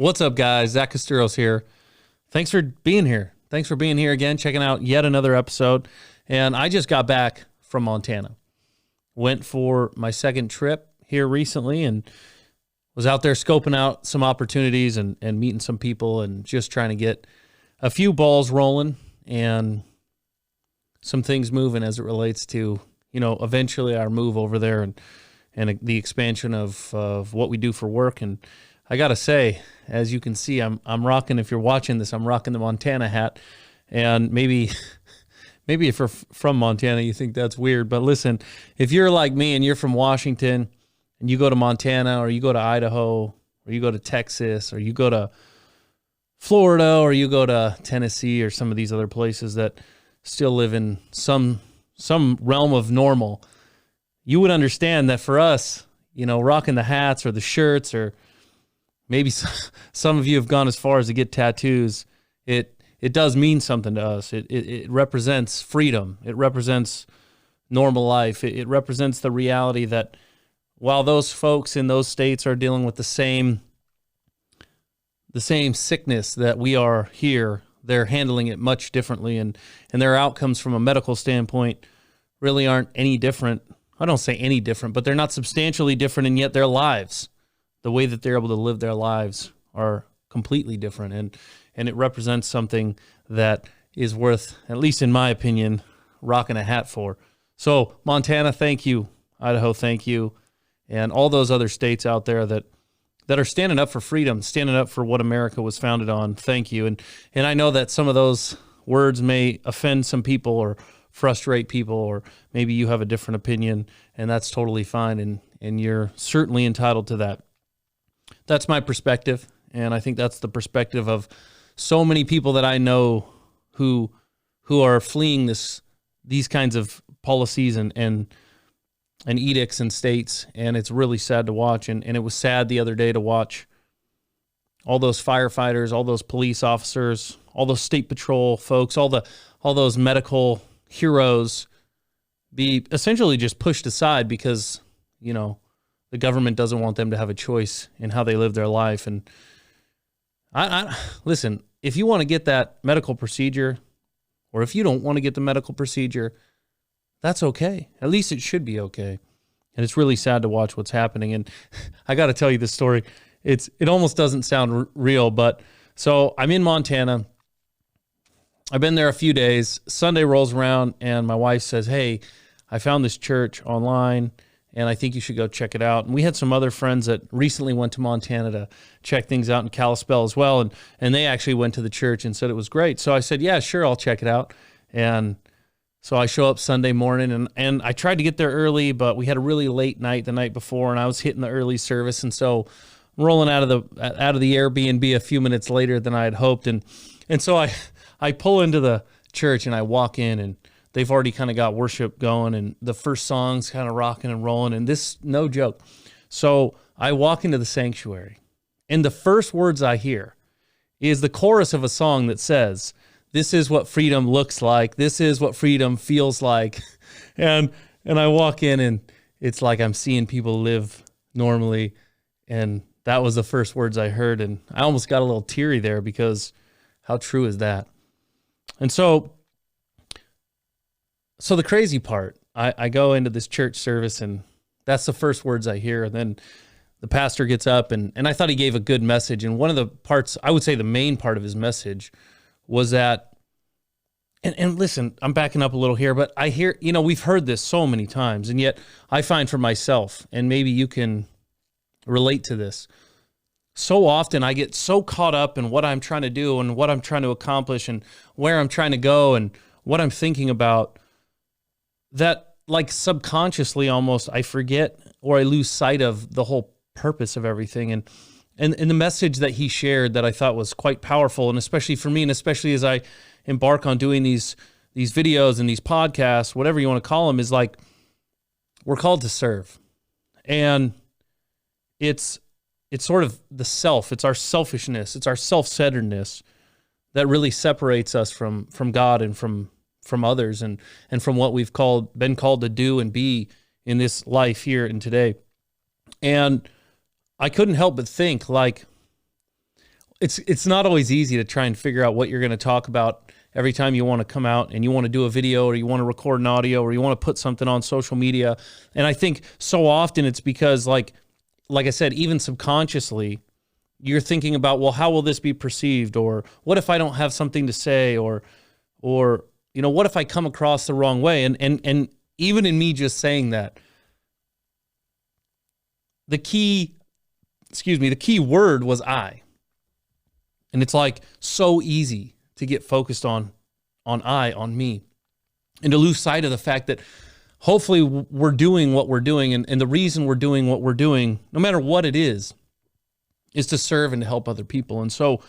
What's up, guys? Zach Costeros here. Thanks for being here. Thanks for being here again, checking out yet another episode. And I just got back from Montana. Went for my second trip here recently and was out there scoping out some opportunities and meeting some people and just trying to get a few balls rolling and some things moving as it relates to, eventually our move over there and the expansion of what we do for work. And I got to say, as you can see, I'm rocking, if you're watching this, I'm rocking the Montana hat. And maybe if you're from Montana, you think that's weird. But listen, if you're like me and you're from Washington and you go to Montana or you go to Idaho or you go to Texas or you go to Florida or you go to Tennessee or some of these other places that still live in some realm of normal, you would understand that for us, rocking the hats or the shirts, or maybe some of you have gone as far as to get tattoos, it does mean something to us. It represents freedom. It represents normal life. It represents the reality that while those folks in those states are dealing with the same sickness that we are here, they're handling it much differently, and their outcomes from a medical standpoint really aren't any different. I don't say any different, but they're not substantially different, and yet their lives, the way that they're able to live their lives, are completely different, and it represents something that is worth, at least in my opinion, rocking a hat for. So Montana, thank you. Idaho, thank you. And all those other states out there that are standing up for freedom, standing up for what America was founded on, thank you. And I know that some of those words may offend some people or frustrate people, or maybe you have a different opinion, and that's totally fine, and you're certainly entitled to that. That's my perspective, and I think that's the perspective of so many people that I know who are fleeing these kinds of policies and edicts in states, and it's really sad to watch. And it was sad the other day to watch all those firefighters, all those police officers, all those state patrol folks, all those medical heroes be essentially just pushed aside because, the government doesn't want them to have a choice in how they live their life. And I listen, if you want to get that medical procedure, or if you don't want to get the medical procedure, that's okay. At least it should be okay. And it's really sad to watch what's happening. And I got to tell you this story. It almost doesn't sound real, but so I'm in Montana. I've been there a few days. Sunday rolls around and my wife says, "Hey, I found this church online and I think you should go check it out." And we had some other friends that recently went to Montana to check things out in Kalispell as well. And they actually went to the church and said it was great. So I said, "Yeah, sure, I'll check it out." And so I show up Sunday morning and I tried to get there early, but we had a really late night the night before and I was hitting the early service. And so I'm rolling out of the Airbnb a few minutes later than I had hoped. And so I pull into the church and I walk in and they've already kind of got worship going and the first song's kind of rocking and rolling, and this, no joke. So I walk into the sanctuary and the first words I hear is the chorus of a song that says, "This is what freedom looks like. This is what freedom feels like." And I walk in and it's like I'm seeing people live normally. And that was the first words I heard. And I almost got a little teary there because how true is that? And so the crazy part, I go into this church service and that's the first words I hear. And then the pastor gets up and I thought he gave a good message. And one of the parts, I would say the main part of his message was that, and listen, I'm backing up a little here, but I hear, we've heard this so many times, and yet I find for myself, and maybe you can relate to this, so often I get so caught up in what I'm trying to do and what I'm trying to accomplish and where I'm trying to go and what I'm thinking about that, like, subconsciously almost I forget or I lose sight of the whole purpose of everything. And the message that he shared that I thought was quite powerful, and especially for me, and especially as I embark on doing these videos and these podcasts, whatever you want to call them, is like, we're called to serve. And it's sort of the self, it's our selfishness, it's our self-centeredness that really separates us from God and from others and from what we've been called to do and be in this life here and today. And I couldn't help but think, like, it's not always easy to try and figure out what you're going to talk about every time you want to come out and you want to do a video or you want to record an audio or you want to put something on social media. And I think so often it's because like I said, even subconsciously, you're thinking about, well, how will this be perceived? Or what if I don't have something to say? Or what if I come across the wrong way? And even in me just saying that, the key word was I. And it's like so easy to get focused on me, and to lose sight of the fact that hopefully we're doing what we're doing. And the reason we're doing what we're doing, no matter what it is to serve and to help other people. And so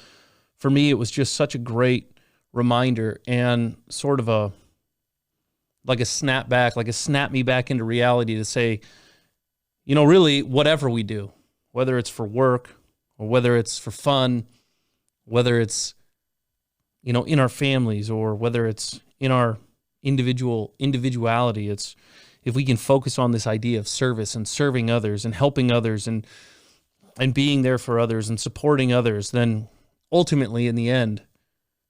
for me, it was just such a great reminder and sort of like a snap me back into reality to say, really whatever we do, whether it's for work or whether it's for fun, whether it's, in our families or whether it's in our individuality, it's if we can focus on this idea of service and serving others and helping others and being there for others and supporting others, then ultimately in the end,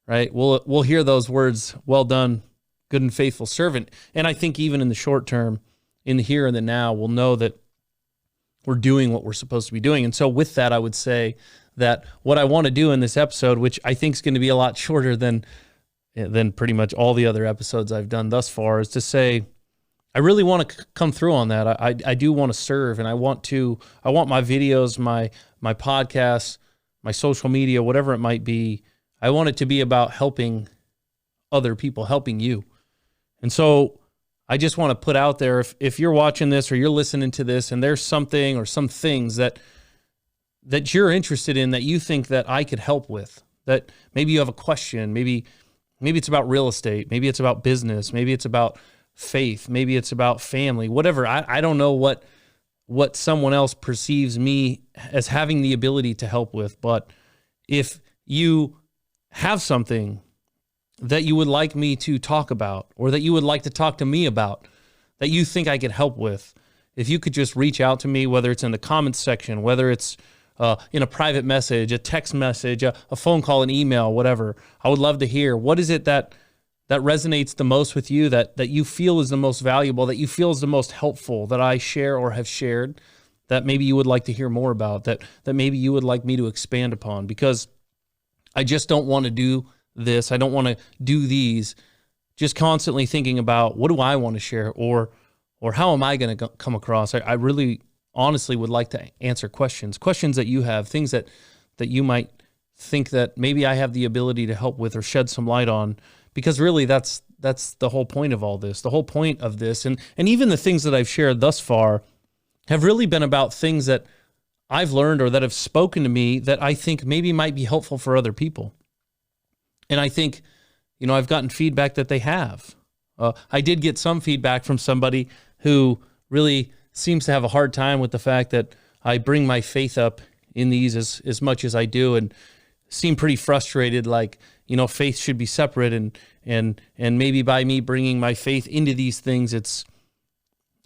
right, we'll hear those words, well done, good and faithful servant. And I think even in the short term, in the here and the now, we'll know that we're doing what we're supposed to be doing. And so with that, I would say that what I want to do in this episode, which I think is going to be a lot shorter than pretty much all the other episodes I've done thus far, is to say, I really want to come through on that. I do want to serve, and I want my videos, my podcasts, my social media, whatever it might be, I want it to be about helping other people, helping you. And so I just want to put out there, if you're watching this or you're listening to this and there's something or some things that you're interested in that you think that I could help with, that maybe you have a question, maybe it's about real estate, maybe it's about business, maybe it's about faith, maybe it's about family, whatever. I don't know what someone else perceives me as having the ability to help with, but if you have something that you would like me to talk about or that you would like to talk to me about that you think I could help with, if you could just reach out to me, whether it's in the comments section, whether it's in a private message, a text message, a phone call, an email, whatever. I would love to hear, what is it that resonates the most with you, that you feel is the most valuable, that you feel is the most helpful, that I share or have shared, that maybe you would like to hear more about, that maybe you would like me to expand upon, because I just don't want to do this. I don't want to do these just constantly thinking about what do I want to share or how am I going to come across. I really honestly would like to answer questions that you have, things that you might think that maybe I have the ability to help with or shed some light on, because really that's the whole point of all this. The whole point of this, and even the things that I've shared thus far have really been about things that I've learned or that have spoken to me that I think maybe might be helpful for other people. And I think, I've gotten feedback that they have. I did get some feedback from somebody who really seems to have a hard time with the fact that I bring my faith up in these as much as I do, and seem pretty frustrated, like, faith should be separate, and maybe by me bringing my faith into these things, it's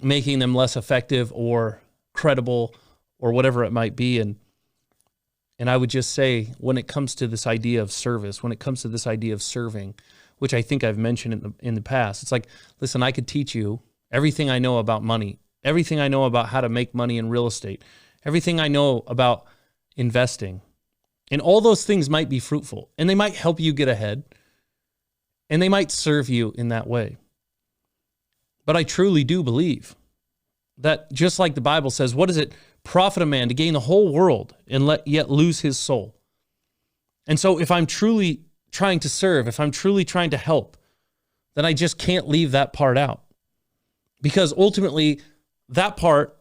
making them less effective or credible or whatever it might be. And I would just say, when it comes to this idea of service, when it comes to this idea of serving, which I think I've mentioned in the past, it's like, listen, I could teach you everything I know about money, everything I know about how to make money in real estate, everything I know about investing. And all those things might be fruitful, and they might help you get ahead, and they might serve you in that way. But I truly do believe that, just like the Bible says, what does it profit a man to gain the whole world and yet lose his soul? And so if I'm truly trying to serve, if I'm truly trying to help, then I just can't leave that part out. Because ultimately, that part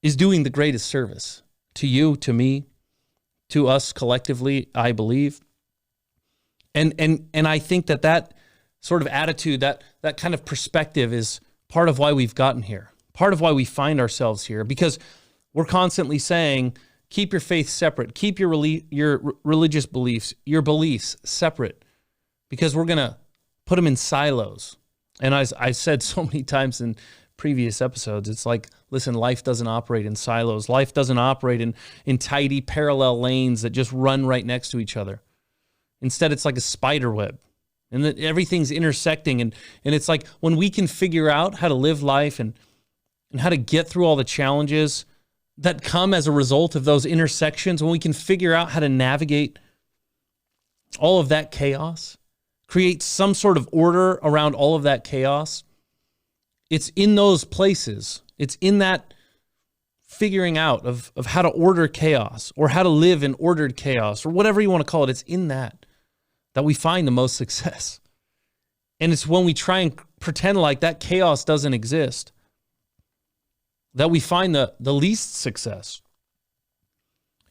is doing the greatest service to you, to me, to us collectively, I believe. And I think that sort of attitude, that kind of perspective is part of why we've gotten here, part of why we find ourselves here, because we're constantly saying, keep your faith separate, keep your religious beliefs, your beliefs separate, because we're going to put them in silos. And as I've said so many times in previous episodes. It's like, listen, life doesn't operate in silos. Life doesn't operate in tidy parallel lanes that just run right next to each other. Instead, it's like a spider web, and that everything's intersecting. And it's like when we can figure out how to live life and how to get through all the challenges that come as a result of those intersections, when we can figure out how to navigate all of that chaos, create some sort of order around all of that chaos, it's in those places, it's in that figuring out of how to order chaos or how to live in ordered chaos or whatever you want to call it. It's in that we find the most success. And it's when we try and pretend like that chaos doesn't exist that we find the least success.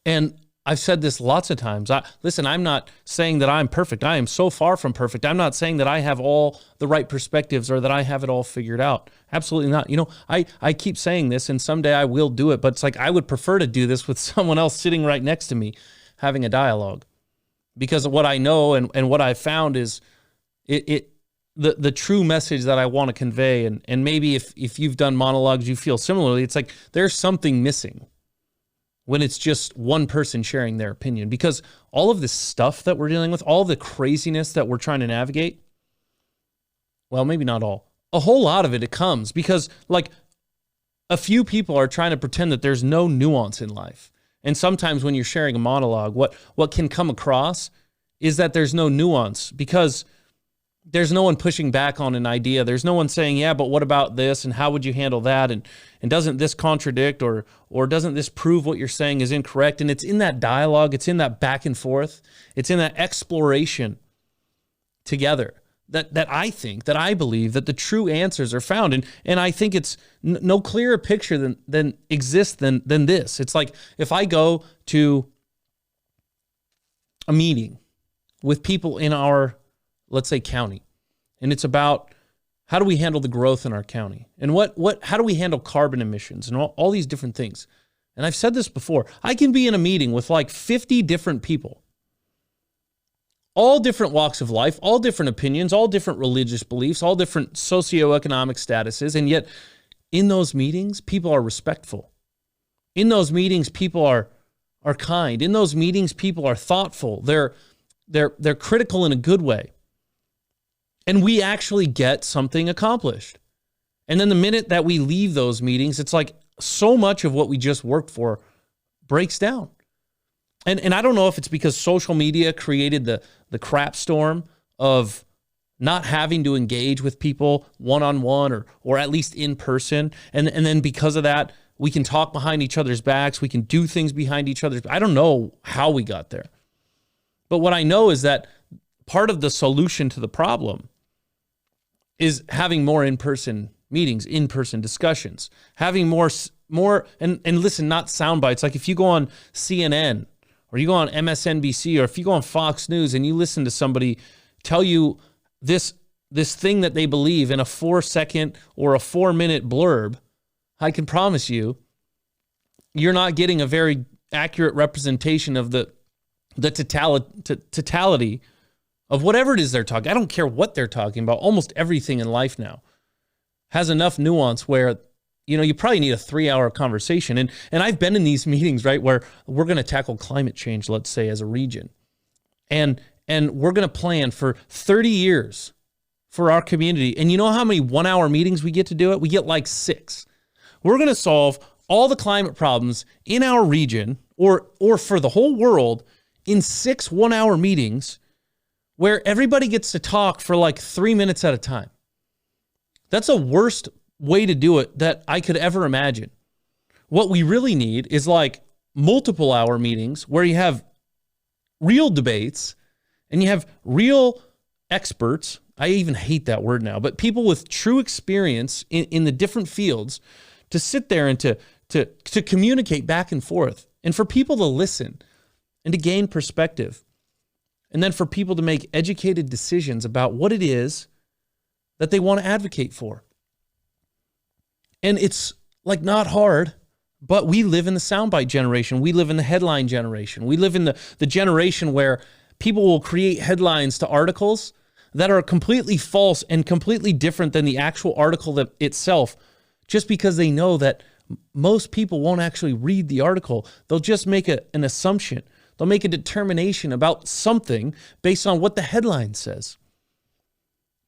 And I've said this lots of times. Listen, I'm not saying that I'm perfect. I am so far from perfect. I'm not saying that I have all the right perspectives or that I have it all figured out. Absolutely not. You know, I keep saying this, and someday I will do it, but it's like I would prefer to do this with someone else sitting right next to me, having a dialogue. Because of what I know and what I've found is the true message that I want to convey, and maybe if you've done monologues, you feel similarly, it's like there's something missing when it's just one person sharing their opinion. Because all of this stuff that we're dealing with, all the craziness that we're trying to navigate, well, maybe not all, a whole lot of it comes because like a few people are trying to pretend that there's no nuance in life. And sometimes when you're sharing a monologue, what can come across is that there's no nuance because there's no one pushing back on an idea. There's no one saying, yeah, but what about this? And how would you handle that? And doesn't this contradict or doesn't this prove what you're saying is incorrect? And it's in that dialogue. It's in that back and forth. It's in that exploration together that I believe that the true answers are found. And I think it's no clearer picture than exists than this. It's like if I go to a meeting with people in our, let's say, county, and it's about how do we handle the growth in our county and how do we handle carbon emissions and all these different things. And I've said this before, I can be in a meeting with like 50 different people, all different walks of life, all different opinions, all different religious beliefs, all different socioeconomic statuses. And yet in those meetings, people are respectful. In those meetings, people are kind. In those meetings, people are thoughtful. They're critical in a good way. And we actually get something accomplished. And then the minute that we leave those meetings, it's like so much of what we just worked for breaks down. And I don't know if it's because social media created the crap storm of not having to engage with people one-on-one or at least in person. And then because of that, we can talk behind each other's backs. We can do things behind each other's. I don't know how we got there. But what I know is that part of the solution to the problem is having more in-person meetings, in-person discussions, having more, and listen, not sound bites. Like if you go on CNN or you go on MSNBC or if you go on Fox News and you listen to somebody tell you this thing that they believe in a 4-second or a 4-minute blurb, I can promise you, you're not getting a very accurate representation of the totality of whatever it is they're talking. I don't care what they're talking about. Almost everything in life now has enough nuance where, you know, you probably need a 3-hour conversation. And I've been in these meetings, right, where we're going to tackle climate change, let's say, as a region. And we're going to plan for 30 years for our community. And you know how many 1-hour meetings we get to do it? We get like 6. We're going to solve all the climate problems in our region or for the whole world in 6 1-hour meetings where everybody gets to talk for like 3 minutes at a time. That's the worst way to do it that I could ever imagine. What we really need is like multiple hour meetings where you have real debates and you have real experts. I even hate that word now, but people with true experience in the different fields to sit there and to communicate back and forth and for people to listen and to gain perspective. And then for people to make educated decisions about what it is that they want to advocate for. And it's like not hard, but we live in the soundbite generation. We live in the headline generation. We live in the generation where people will create headlines to articles that are completely false and completely different than the actual article itself just because they know that most people won't actually read the article. They'll just make an assumption. They'll make a determination about something based on what the headline says.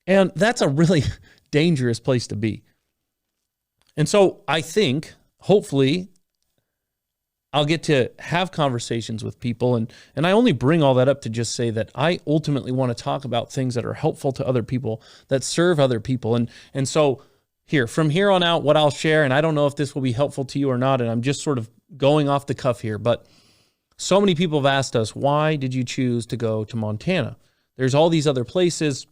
And that's a really dangerous place to be. And so I think, hopefully, I'll get to have conversations with people. And I only bring all that up to just say that I ultimately want to talk about things that are helpful to other people, that serve other people. And so from here on out, what I'll share, and I don't know if this will be helpful to you or not, and I'm just sort of going off the cuff here, but so many people have asked us, why did you choose to go to Montana? There's all these other places.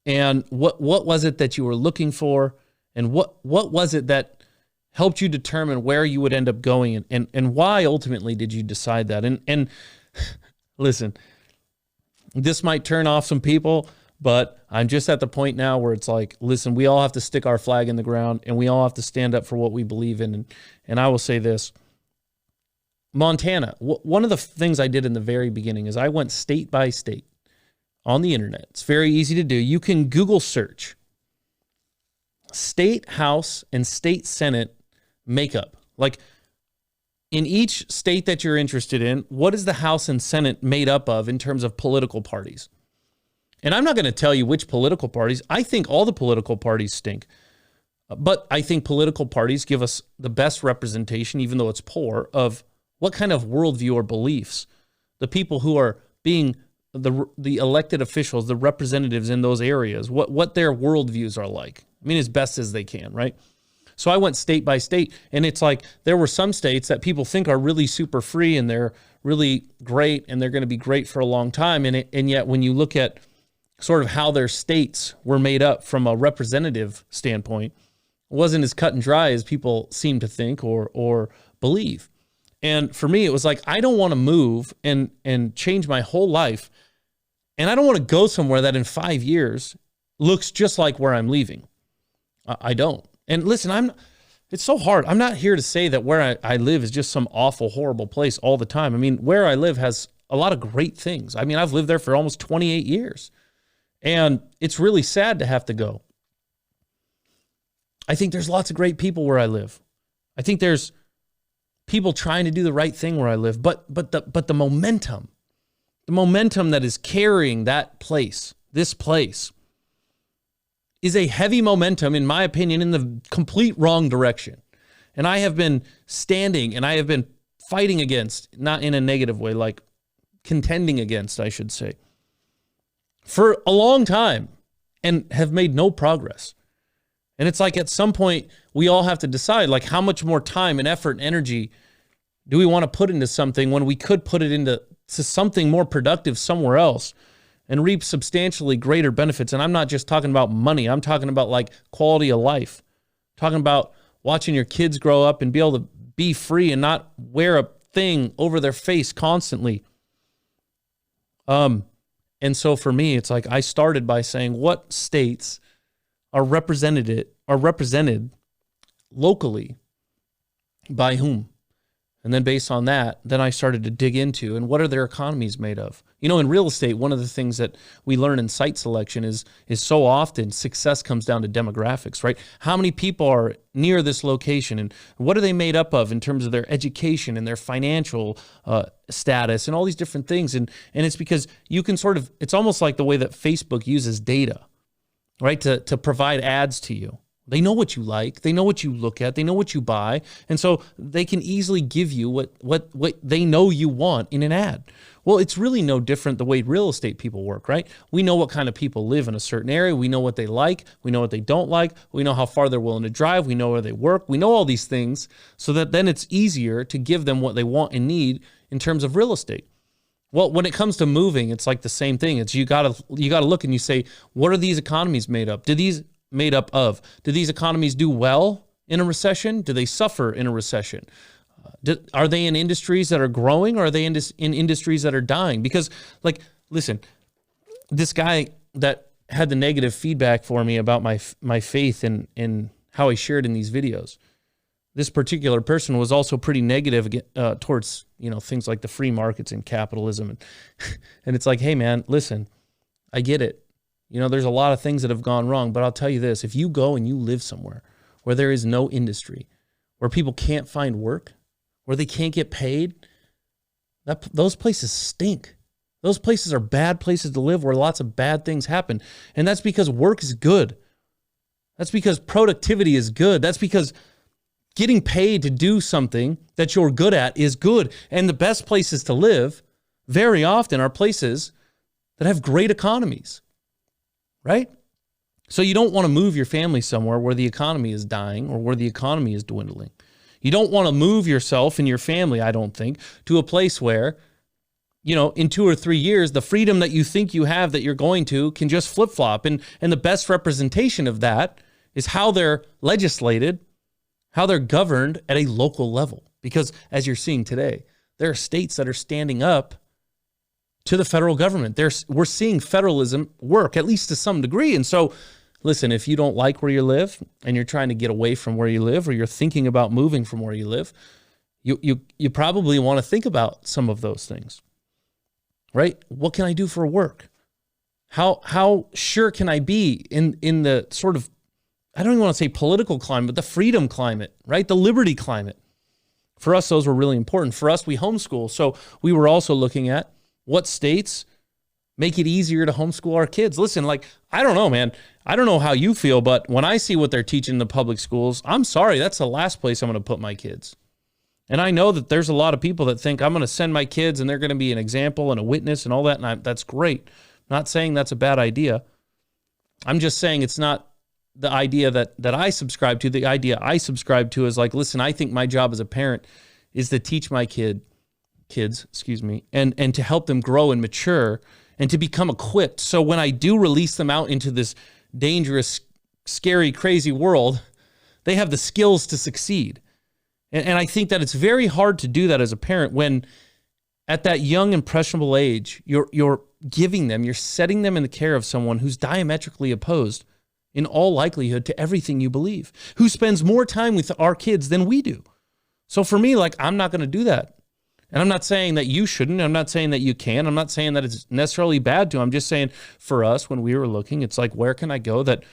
And what was it that you were looking for? And what was it that helped you determine where you would end up going? And why ultimately did you decide that? And listen, this might turn off some people, but I'm just at the point now where it's like, listen, we all have to stick our flag in the ground and we all have to stand up for what we believe in. And I will say this, Montana, one of the things I did in the very beginning is I went state by state on the internet. It's very easy to do. You can Google search state house and state senate makeup. Like in each state that you're interested in, what is the House and Senate made up of in terms of political parties? And I'm not going to tell you which political parties. I think all the political parties stink. But I think political parties give us the best representation, even though it's poor, of what kind of worldview or beliefs the people who are being the elected officials, the representatives in those areas, what their worldviews are like. I mean, as best as they can, right? So I went state by state, and it's like there were some states that people think are really super free and they're really great and they're going to be great for a long time. And yet when you look at sort of how their states were made up from a representative standpoint, it wasn't as cut and dry as people seem to think or believe. And for me, it was like, I don't want to move and change my whole life. And I don't want to go somewhere that in 5 years looks just like where I'm leaving. I don't. And listen, it's so hard. I'm not here to say that where I live is just some awful, horrible place all the time. I mean, where I live has a lot of great things. I mean, I've lived there for almost 28 years. And it's really sad to have to go. I think there's lots of great people where I live. I think there's people trying to do the right thing where I live. But the momentum that is carrying that place, this place, is a heavy momentum, in my opinion, in the complete wrong direction. And I have been standing and I have been fighting against, not in a negative way, like contending against, I should say, for a long time and have made no progress. And it's like at some point we all have to decide, like, how much more time and effort and energy do we want to put into something when we could put it into something more productive somewhere else and reap substantially greater benefits. And I'm not just talking about money. I'm talking about like quality of life. I'm talking about watching your kids grow up and be able to be free and not wear a thing over their face constantly. And so for me, it's like I started by saying, what states are represented locally by whom? And then based on that, then I started to dig into, and what are their economies made of? You know, in real estate, one of the things that we learn in site selection is so often success comes down to demographics, right? How many people are near this location, and what are they made up of in terms of their education and their financial status and all these different things? And it's because you can sort of, it's almost like the way that Facebook uses data, right, to provide ads to you. They know what you like. They know what you look at. They know what you buy. And so they can easily give you what they know you want in an ad. Well, it's really no different the way real estate people work, right? We know what kind of people live in a certain area. We know what they like. We know what they don't like. We know how far they're willing to drive. We know where they work. We know all these things so that then it's easier to give them what they want and need in terms of real estate. Well, when it comes to moving, it's like the same thing. It's you gotta look and you say, what are these economies made up? Do these economies do well in a recession? Do they suffer in a recession? Are they in industries that are growing, or are they in industries that are dying? Because, like, listen, this guy that had the negative feedback for me about my faith and how I shared in these videos, this particular person was also pretty negative towards, things like the free markets and capitalism. And it's like, hey, man, listen, I get it. There's a lot of things that have gone wrong, but I'll tell you this, if you go and you live somewhere where there is no industry, where people can't find work, where they can't get paid, those places stink. Those places are bad places to live where lots of bad things happen. And that's because work is good. That's because productivity is good. That's because getting paid to do something that you're good at is good. And the best places to live very often are places that have great economies, right? So you don't want to move your family somewhere where the economy is dying or where the economy is dwindling. You don't want to move yourself and your family, I don't think, to a place where, in 2 or 3 years, the freedom that you think you have that you're going to can just flip-flop. And the best representation of that is how they're legislated, how they're governed at a local level. Because as you're seeing today, there are states that are standing up to the federal government. We're seeing federalism work, at least to some degree. And so, listen, if you don't like where you live and you're trying to get away from where you live, or you're thinking about moving from where you live, you probably want to think about some of those things, right? What can I do for work? How sure can I be in the sort of, I don't even want to say political climate, but the freedom climate, right? The liberty climate. For us, those were really important. For us, we homeschool. So we were also looking at what states make it easier to homeschool our kids. Listen, I don't know, man. I don't know how you feel, but when I see what they're teaching in the public schools, I'm sorry, that's the last place I'm going to put my kids. And I know that there's a lot of people that think I'm going to send my kids and they're going to be an example and a witness and all that, and that's great. I'm not saying that's a bad idea. I'm just saying it's not the idea that I subscribe to. The idea I subscribe to is listen, I think my job as a parent is to teach my kids, and to help them grow and mature and to become equipped. So when I do release them out into this dangerous, scary, crazy world, they have the skills to succeed. And I think that it's very hard to do that as a parent when at that young, impressionable age, you're giving them, you're setting them in the care of someone who's diametrically opposed in all likelihood to everything you believe, who spends more time with our kids than we do. So for me, I'm not going to do that. And I'm not saying that you shouldn't. I'm not saying that you can. I'm not saying that it's necessarily bad to. I'm just saying for us, when we were looking, it's where can I go that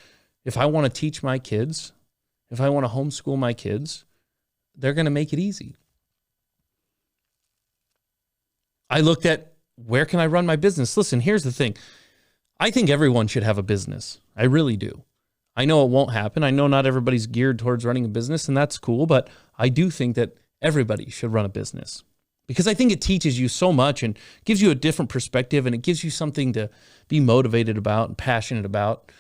if I want to teach my kids, if I want to homeschool my kids, they're going to make it easy. I looked at where can I run my business? Listen, here's the thing. I think everyone should have a business. I really do. I know it won't happen. I know not everybody's geared towards running a business, and that's cool, but I do think that everybody should run a business because I think it teaches you so much and gives you a different perspective, and it gives you something to be motivated about and passionate about.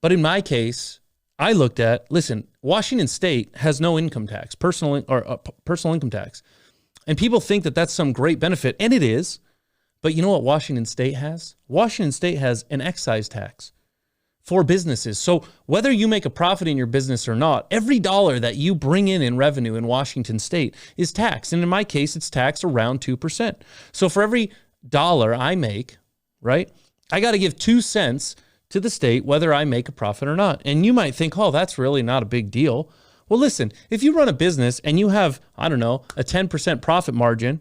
But in my case, I looked at, listen, Washington State has no income tax, personal income tax. And people think that that's some great benefit, and it is. But you know what Washington State has? Washington State has an excise tax for businesses. So whether you make a profit in your business or not, every dollar that you bring in revenue in Washington State is taxed. And in my case, it's taxed around 2%. So for every dollar I make, right, I got to give 2 cents to the state, whether I make a profit or not. And you might think, oh, that's really not a big deal. Well, listen, if you run a business and you have, I don't know, a 10% profit margin,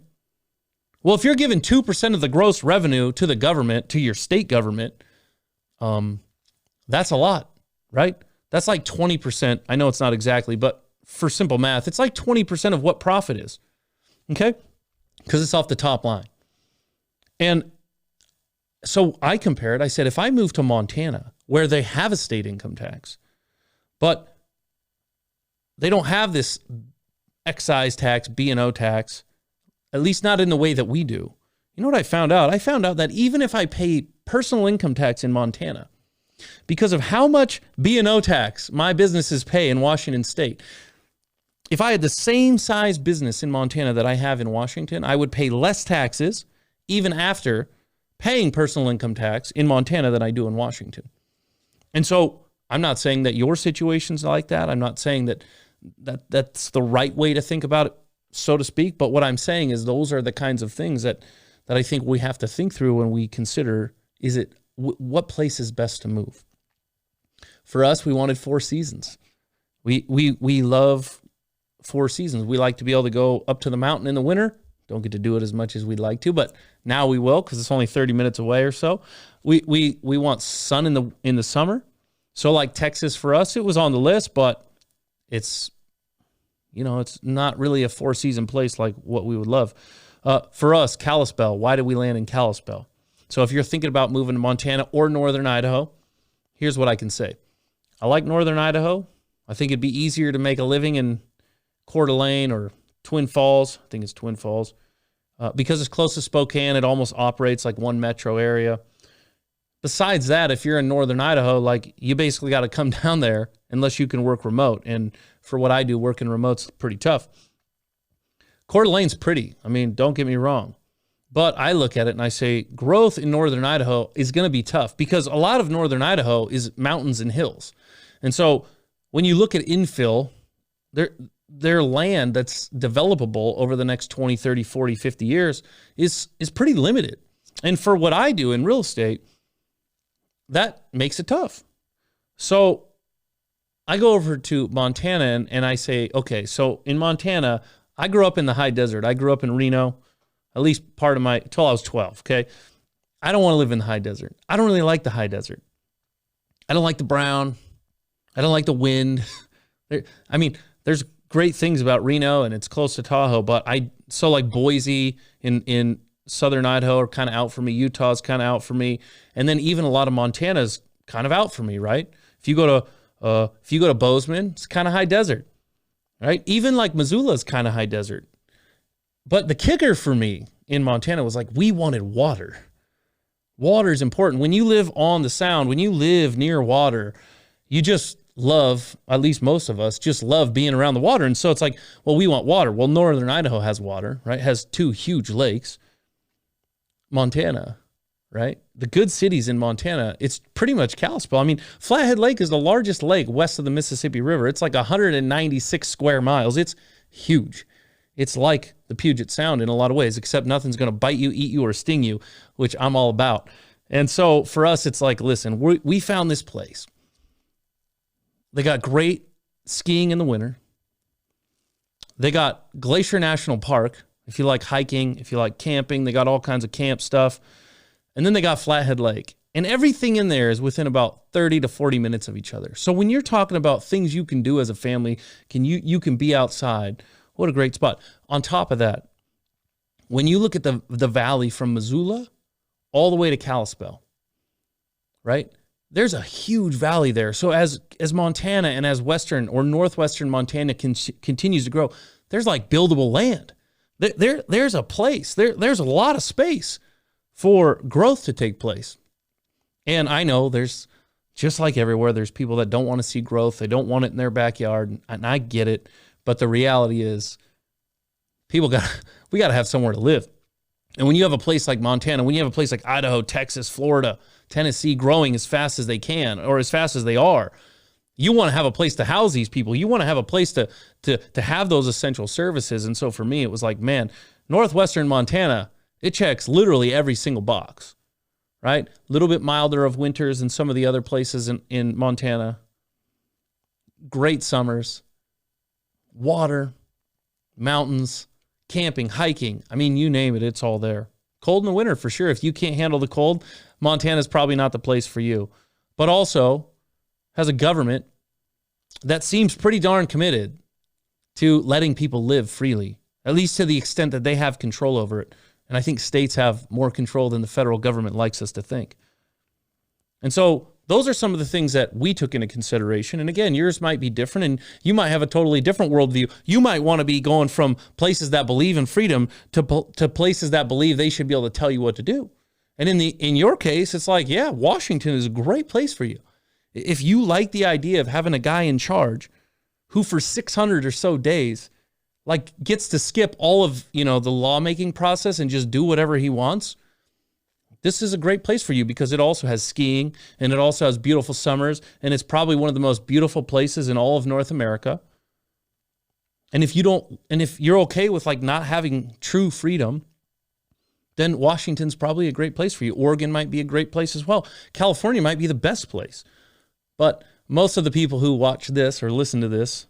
well, if you're giving 2% of the gross revenue to the government, to your state government, that's a lot, right? That's like 20%. I know it's not exactly, but for simple math, it's like 20% of what profit is, okay? Because it's off the top line. And so I compared, I said, if I move to Montana, where they have a state income tax, but they don't have this excise tax, B&O tax, at least not in the way that we do. You know what I found out? I found out that even if I pay personal income tax in Montana, because of how much B&O tax my businesses pay in Washington State, if I had the same size business in Montana that I have in Washington, I would pay less taxes even after paying personal income tax in Montana than I do in Washington. And so I'm not saying that your situation's like that. I'm not saying that's the right way to think about it, so to speak. But what I'm saying is those are the kinds of things that I think we have to think through when we consider, what place is best to move? For us, we wanted 4 seasons. We love 4 seasons. We like to be able to go up to the mountain in the winter. Don't get to do it as much as we'd like to, but now we will because it's only 30 minutes away or so. We want sun in the summer. So like Texas for us, it was on the list, but it's, it's not really a 4-season place like what we would love. For us, Kalispell, why did we land in Kalispell? So if you're thinking about moving to Montana or northern Idaho, here's what I can say. I like northern Idaho. I think it'd be easier to make a living in Coeur d'Alene or Twin Falls. I think it's Twin Falls. Because it's close to Spokane, it almost operates like one metro area. Besides that, if you're in northern Idaho, like you basically got to come down there unless you can work remote. And for what I do, working remote's pretty tough. Coeur d'Alene's pretty. I mean, don't get me wrong. But I look at it and I say growth in northern Idaho is going to be tough because a lot of northern Idaho is mountains and hills. And so when you look at infill, their land that's developable over the next 20, 30, 40, 50 years is pretty limited. And for what I do in real estate, that makes it tough. So I go over to Montana and I say, okay, so in Montana, I grew up in the high desert. I grew up in Reno, at least till I was 12, okay? I don't want to live in the high desert. I don't really like the high desert. I don't like the brown. I don't like the wind. There's great things about Reno and it's close to Tahoe, but so like Boise in southern Idaho are kind of out for me. Utah's kind of out for me. And then even a lot of Montana's kind of out for me, right? If you go to Bozeman, it's kind of high desert, right? Even like Missoula's kind of high desert. But the kicker for me in Montana was like, we wanted water. Water is important. When you live on the Sound, when you live near water, you just love, at least most of us, just love being around the water. And so it's like, well, we want water. Well, northern Idaho has water, right? It has 2 huge lakes. Montana, right? The good cities in Montana, it's pretty much Kalispell. I mean, Flathead Lake is the largest lake west of the Mississippi River. It's like 196 square miles. It's huge. It's like the Puget Sound in a lot of ways, except nothing's going to bite you, eat you, or sting you, which I'm all about. And so for us, it's like, listen, we found this place. They got great skiing in the winter. They got Glacier National Park. If you like hiking, if you like camping, they got all kinds of camp stuff. And then they got Flathead Lake. And everything in there is within about 30 to 40 minutes of each other. So when you're talking about things you can do as a family, you can be outside, what a great spot. On top of that, when you look at the valley from Missoula all the way to Kalispell, right? There's a huge valley there. So as Montana and as western or northwestern Montana continues to grow, there's like buildable land. There's a place. There's a lot of space for growth to take place. And I know there's, just like everywhere, there's people that don't want to see growth. They don't want it in their backyard. And I get it. But the reality is we got to have somewhere to live. And when you have a place like Montana, when you have a place like Idaho, Texas, Florida, Tennessee growing as fast as they can or as fast as they are, you want to have a place to house these people. You want to have a place to have those essential services. And so for me, it was like, man, northwestern Montana, it checks literally every single box, right? A little bit milder of winters than some of the other places in Montana. Great summers, water, mountains, camping, hiking. I mean, you name it, it's all there. Cold in the winter, for sure. If you can't handle the cold, Montana's probably not the place for you. But also has a government that seems pretty darn committed to letting people live freely, at least to the extent that they have control over it. And I think states have more control than the federal government likes us to think. And so those are some of the things that we took into consideration. And again, yours might be different, and you might have a totally different worldview. You might want to be going from places that believe in freedom to places that believe they should be able to tell you what to do. And in your case, it's like, yeah, Washington is a great place for you. If you like the idea of having a guy in charge who for 600 or so days like gets to skip all of, the lawmaking process and just do whatever he wants, this is a great place for you because it also has skiing and it also has beautiful summers, and it's probably one of the most beautiful places in all of North America. And if you're okay with like not having true freedom, then Washington's probably a great place for you. Oregon might be a great place as well. California might be the best place. But most of the people who watch this or listen to this,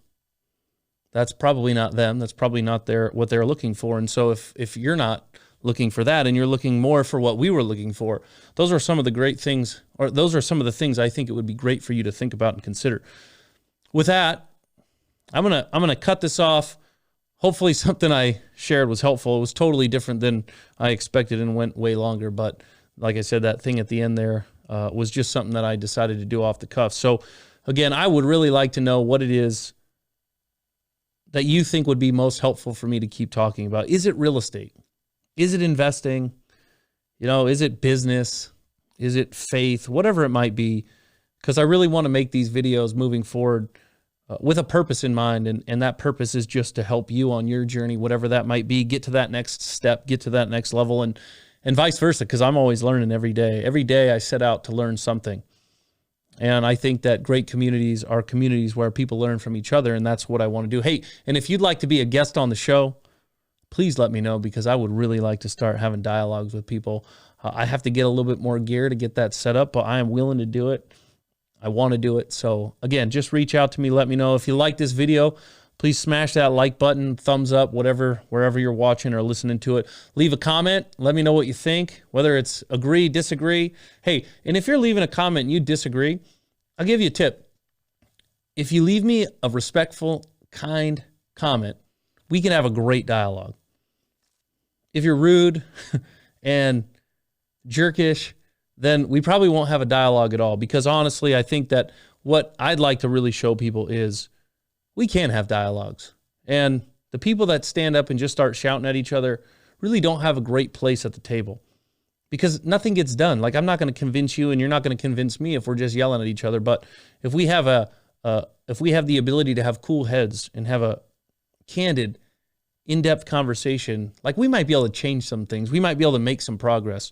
that's probably not them. That's probably not what they're looking for. And so if you're not looking for that, and you're looking more for what we were looking for. Those are some of the great things, or those are some of the things I think it would be great for you to think about and consider. With that, I'm gonna cut this off. Hopefully something I shared was helpful. It was totally different than I expected and went way longer, but like I said, that thing at the end there was just something that I decided to do off the cuff. So again, I would really like to know what it is that you think would be most helpful for me to keep talking about. Is it real estate? Is it investing? Is it business? Is it faith? Whatever it might be, because I really want to make these videos moving forward with a purpose in mind, and that purpose is just to help you on your journey, whatever that might be, get to that next step, get to that next level, and vice versa, because I'm always learning every day. Every day I set out to learn something. And I think that great communities are communities where people learn from each other, and that's what I want to do. Hey, and if you'd like to be a guest on the show, please let me know, because I would really like to start having dialogues with people. I have to get a little bit more gear to get that set up, but I am willing to do it. I want to do it. So again, just reach out to me. Let me know. If you like this video, please smash that like button, thumbs up, wherever you're watching or listening to it. Leave a comment. Let me know what you think, whether it's agree, disagree. Hey, and if you're leaving a comment and you disagree, I'll give you a tip. If you leave me a respectful, kind comment, we can have a great dialogue. If you're rude and jerkish, then we probably won't have a dialogue at all, because honestly, I think that what I'd like to really show people is we can have dialogues. And the people that stand up and just start shouting at each other really don't have a great place at the table, because nothing gets done. Like, I'm not going to convince you, and you're not going to convince me if we're just yelling at each other. But if we have if we have the ability to have cool heads and have a candid, in-depth conversation, like, we might be able to change some things. We might be able to make some progress.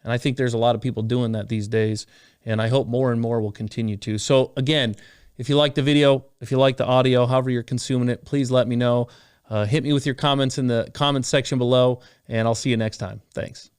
And I think there's a lot of people doing that these days, and I hope more and more will continue to. So again, if you like the video, if you like the audio, however you're consuming it, please let me know. Hit me with your comments in the comments section below, and I'll see you next time. Thanks.